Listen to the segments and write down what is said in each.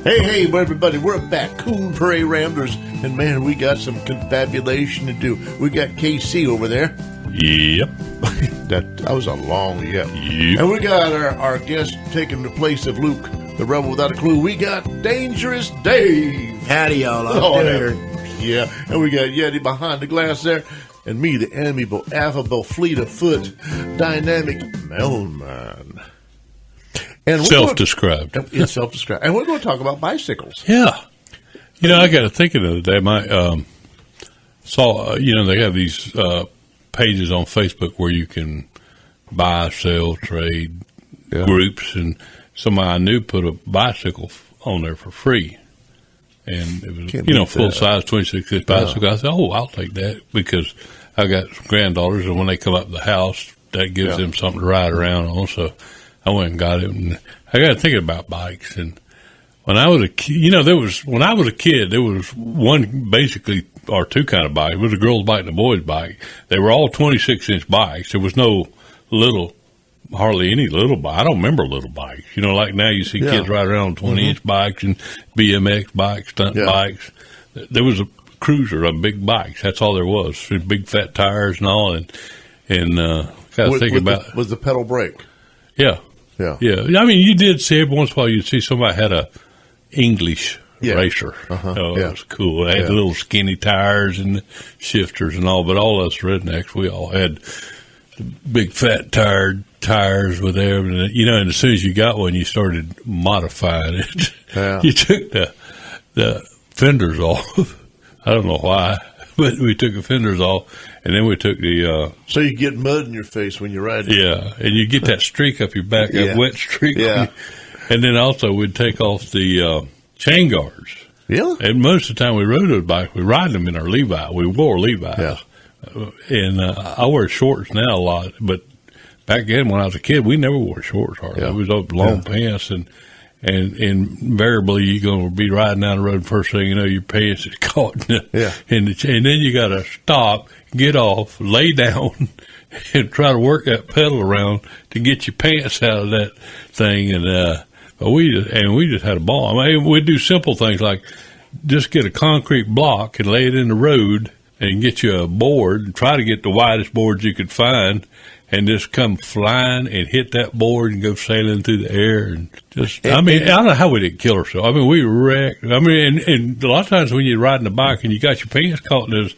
Hey, everybody, we're back, Coon Prairie Ramblers, and man, we got some confabulation to do. We got KC over there. Yep. That was a long yep. Yep. And we got our guest taking the place of Luke, the rebel without a clue. We got Dangerous Dave. Howdy, y'all. I'm here. Yeah, and we got Yeti behind the glass there, and me, the amiable, affable, fleet of foot, dynamic mailman. And Self-described. It's self-described. And we're going to talk about bicycles. Yeah. You know, I got to thinking the other day, my saw, they have these pages on Facebook where you can buy, sell, trade groups, and somebody I knew put a bicycle on there for free. And it was, full-size 26-inch bicycle. I said, I'll take that because I got some granddaughters, and when they come up to the house, that gives them something to ride around on. So I went and got it, and I got thinking about bikes. And when I was a kid, there was one basically or two kind of bikes. It was a girl's bike and a boy's bike. They were all 26-inch bikes. There was no hardly any little bike. I don't remember little bikes. Like now you see kids ride around on 20-inch bikes and BMX bikes, stunt bikes. There was a cruiser of big bikes. That's all there was. Big fat tires and all. And kind of think about was the pedal brake? Yeah. Yeah. I mean, you did see every once in a while you'd see somebody had a English racer. It was cool. They had the little skinny tires and the shifters and all, but all us rednecks, we all had the big fat tires with everything. And as soon as you got one, you started modifying it. Yeah. You took the fenders off. I don't know why, but we took the fenders off, and then we took the... so you get mud in your face when you ride. Yeah, and you get that streak up your back, that wet streak. Yeah. And then also we'd take off the chain guards. Yeah. And most of the time we rode those bikes, we ride them in our Levi. We wore Levi's. Yeah. And I wear shorts now a lot, but back then when I was a kid, we never wore shorts hardly. It was long pants, and invariably you're going to be riding down the road, first thing you know, your pants is caught in and then you got to stop, get off, lay down, and try to work that pedal around to get your pants out of that thing. And but we just had a ball. I mean, we'd do simple things like just get a concrete block and lay it in the road and get you a board and try to get the widest boards you could find and just come flying and hit that board and go sailing through the air and just, I don't know how we didn't kill ourselves. I mean, we wrecked. I mean, and a lot of times when you're riding a bike and you got your pants caught in this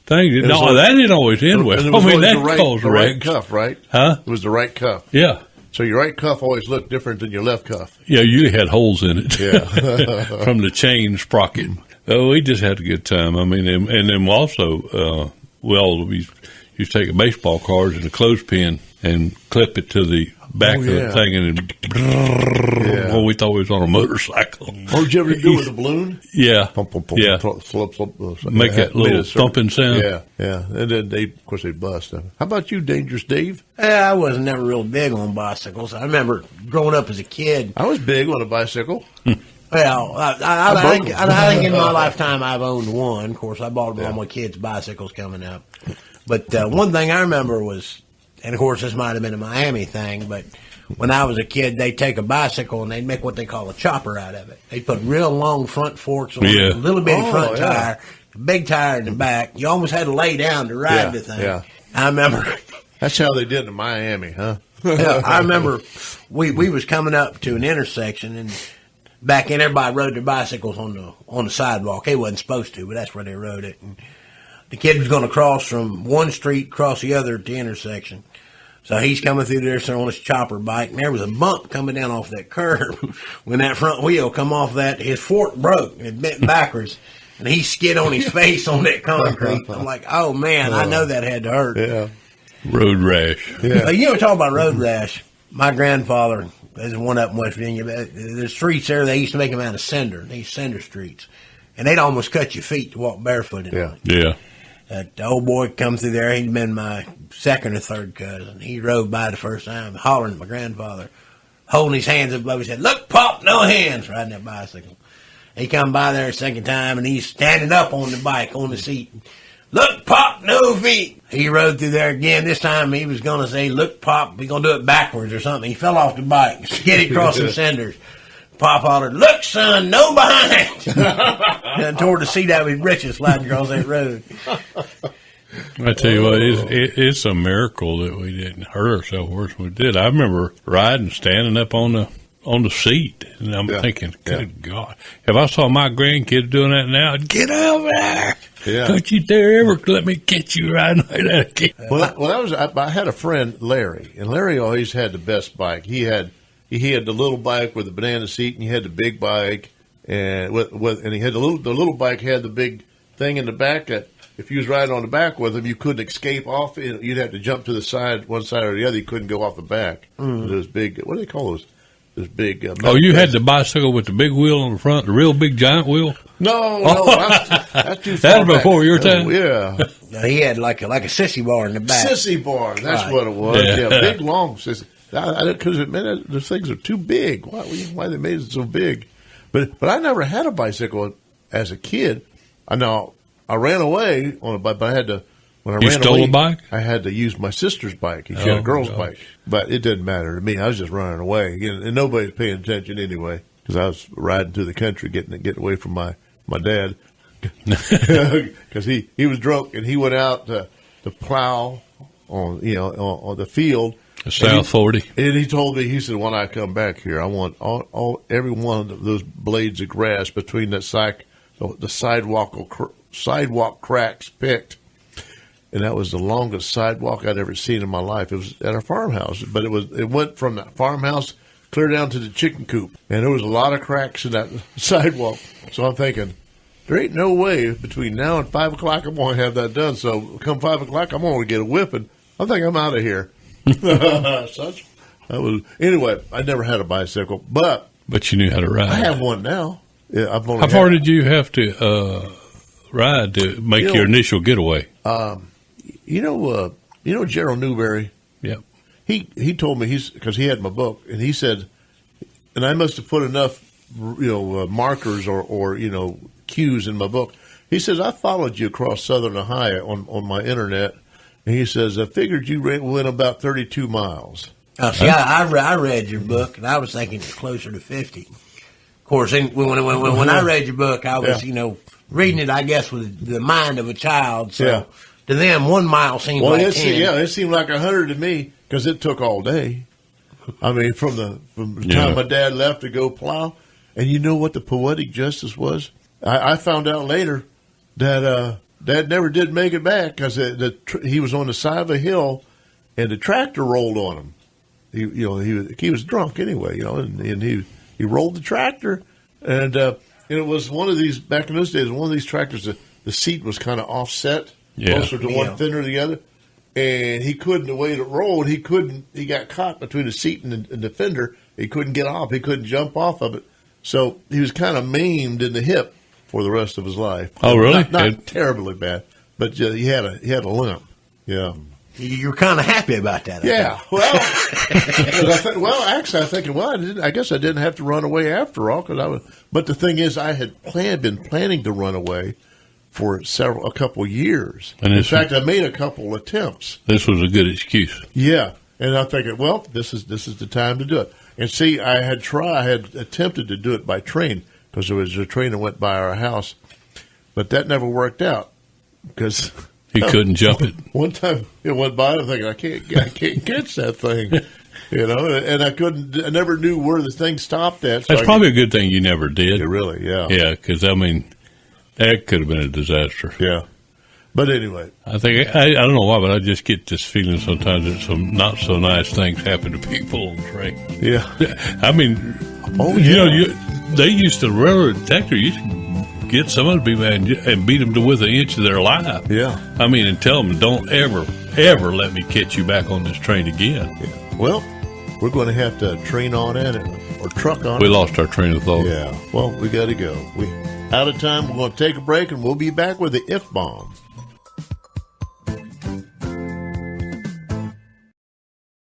thing, that didn't always end well. I mean, that caused the right cuff, right? Huh? It was the right cuff. Yeah. So your right cuff always looked different than your left cuff. Yeah, you had holes in it. Yeah. From the chain sprocket. Oh, we just had a good time. I mean, and then also, we used to take baseball cards and a clothespin and clip it to the back of the thing, and we thought we was on a motorcycle. Oh, did you ever do it with a balloon? Yeah. Pump, Make that little thumping sound. Yeah. And then of course, they bust. How about you, Dangerous Dave? I was never real big on bicycles. I remember growing up as a kid. I was big on a bicycle. Well, I think in my lifetime I've owned one. Of course, I bought all my kids' bicycles coming up. But one thing I remember was, and of course this might have been a Miami thing, but when I was a kid, they'd take a bicycle and they'd make what they call a chopper out of it. They'd put real long front forks on it, a little bitty front tire, a big tire in the back. You almost had to lay down to ride the thing. Yeah. I remember. That's how they did in Miami, huh? I remember we was coming up to an intersection, and back then everybody rode their bicycles on the sidewalk. They wasn't supposed to, but that's where they rode it. And the kid was going to cross from one street, cross the other at the intersection. So he's coming through there on his chopper bike, and there was a bump coming down off that curb. When that front wheel come off that, his fork broke. It bent backwards, and he skid on his face on that concrete. I'm like, oh, man, I know that had to hurt. Yeah. Road rash. Yeah. You ever talk about road rash? My grandfather, there's one up in West Virginia, the streets there, they used to make them out of cinder, these cinder streets. And they'd almost cut your feet to walk barefooted on. Yeah. The old boy come through there. He'd been my second or third cousin. He rode by the first time, hollering at my grandfather, holding his hands up above his head. Look, Pop, no hands, riding that bicycle. He come by there a second time, and he's standing up on the bike, on the seat. Look, Pop, no feet. He rode through there again. This time he was going to say, look, Pop, we're going to do it backwards or something. He fell off the bike, skidded across the cinders, Pop hollered, "Look, son, no behind!" And toward the seat out of his britches sliding across that road. I tell you what, it's a miracle that we didn't hurt ourselves worse than we did. I remember riding, standing up on the seat, and I'm thinking, good God, if I saw my grandkids doing that now, I'd get over there. Yeah. Don't you dare ever let me catch you riding like that again. Well, I had a friend, Larry, and Larry always had the best bike. He had the little bike with the banana seat, and he had the big bike, and and he had the little bike had the big thing in the back that if you was riding on the back with him, you couldn't escape off it. You'd have to jump to the side, one side or the other. You couldn't go off the back. Those big, what do they call those? Those big. You had the bicycle with the big wheel on the front, the real big giant wheel? No, that's too far. That was before your time? Oh, yeah. No, he had like a sissy bar in the back. Sissy bar, that's what it was. Yeah, big, long sissy. Because those things are too big. Why they made it so big? But I never had a bicycle as a kid. I ran away on a bike, but I had to. When I ran away, a bike? I had to use my sister's bike. She had a girl's bike, but it didn't matter to me. I was just running away, and nobody's paying attention anyway because I was riding through the country, getting away from my dad because he was drunk and he went out to plow on the field. South 40. And he told me, he said, when I come back here, I want every one of those blades of grass between the sidewalk cracks picked. And that was the longest sidewalk I'd ever seen in my life. It was at our farmhouse, but it went from the farmhouse clear down to the chicken coop. And there was a lot of cracks in that sidewalk. So I'm thinking, there ain't no way between now and 5 o'clock I'm going to have that done. So come 5 o'clock, I'm going to get a whipping. I think I'm out of here. Anyway, I never had a bicycle, but you knew how to ride. I have one now. Yeah, how far did you have to ride to make your initial getaway? Gerald Newberry. Yep. He told me because he had my book, and he said, and I must have put enough markers or cues in my book. He says I followed you across Southern Ohio on my internet. And he says, I figured you went about 32 miles. Oh, see, I read your book, and I was thinking closer to 50. Of course, when I read your book, I was, reading it, I guess, with the mind of a child. So to them, 1 mile seemed like 10. It seemed like 100 to me because it took all day. I mean, from the time my dad left to go plow. And you know what the poetic justice was? I found out later that Dad never did make it back because he was on the side of a hill, and the tractor rolled on him. He was drunk anyway, and he rolled the tractor, and it was one of these back in those days. One of these tractors, the seat was kind of offset, closer to one thinner than the other, and he couldn't. The way it rolled, he couldn't. He got caught between the seat and the fender. He couldn't get off. He couldn't jump off of it, so he was kind of maimed in the hip for the rest of his life. Oh, really? Not terribly bad, but he had a limp. Yeah. You're kind of happy about that. Yeah. Actually, I'm thinking, I guess I didn't have to run away after all. But the thing is, I had been planning to run away for a couple of years. And in fact, I made a couple attempts. This was a good excuse. Yeah. And I'm thinking, well, this is the time to do it. And see, I had attempted to do it by train, because there was a train that went by our house, but that never worked out because he couldn't jump it. One time it went by, I'm thinking I can't catch that thing, and I never knew where the thing stopped at. So That's probably a good thing you never did. Really, yeah, because that could have been a disaster. Yeah, but anyway, I think I don't know why, but I just get this feeling sometimes that some not so nice things happen to people on the train. Yeah, I mean, they used to railroad detector. You should get some of the people and beat them to within an inch of their life. Yeah. I mean, and tell them, don't ever let me catch you back on this train again. Yeah. Well, we're going to have to train on at it or truck on it. We lost our train of thought. Yeah. Well, we got to go. We out of time. We're going to take a break, and we'll be back with the F-bomb.